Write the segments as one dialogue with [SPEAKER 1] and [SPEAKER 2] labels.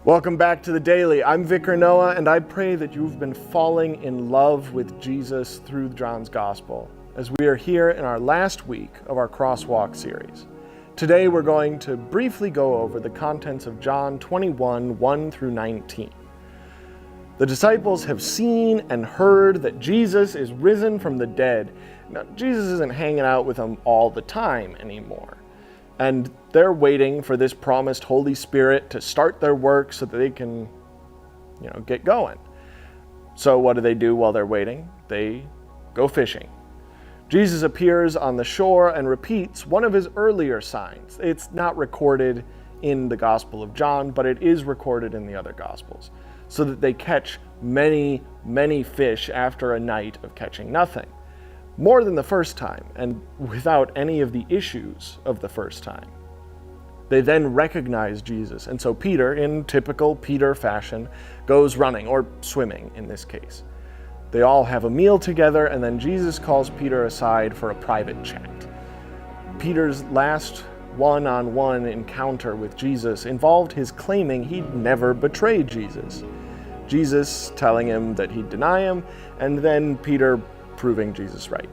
[SPEAKER 1] Welcome back to the Daily. I'm Vicar Noah, and I pray that you've been falling in love with Jesus through John's Gospel, as we are here in our last week of our Crosswalk series. Today we're going to briefly go over the contents of John 21, 1 through 19. The disciples have seen and heard that Jesus is risen from the dead. Now, Jesus isn't hanging out with them all the time anymore. And they're waiting for this promised Holy Spirit to start their work so that they can, get going. So what do while they're waiting? They go fishing. Jesus appears on the shore and repeats one of his earlier signs. It's not recorded in the Gospel of John, but it is recorded in the other Gospels, so that they catch many, many fish after a night of catching nothing. More than the first time, and without any of the issues of the first time. They then recognize Jesus, and so Peter, in typical Peter fashion, goes running, or swimming in this case. They all have a meal together, and then Jesus calls Peter aside for a private chat. Peter's last one-on-one encounter with Jesus involved his claiming he'd never betrayed Jesus. Jesus telling him that he'd deny him, and then Peter proving Jesus right.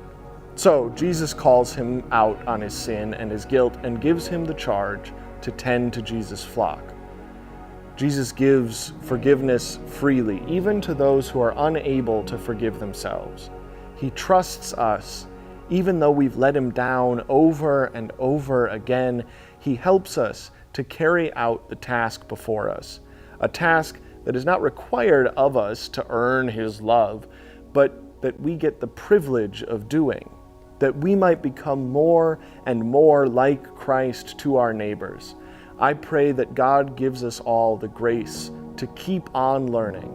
[SPEAKER 1] So Jesus calls him out on his sin and his guilt and gives him the charge to tend to Jesus' flock. Jesus gives forgiveness freely, even to those who are unable to forgive themselves. He trusts us, even though we've let him down over and over again. He helps us to carry out the task before us, a task that is not required of us to earn his love, but that we get the privilege of doing, that we might become more and more like Christ to our neighbors. I pray that God gives us all the grace to keep on learning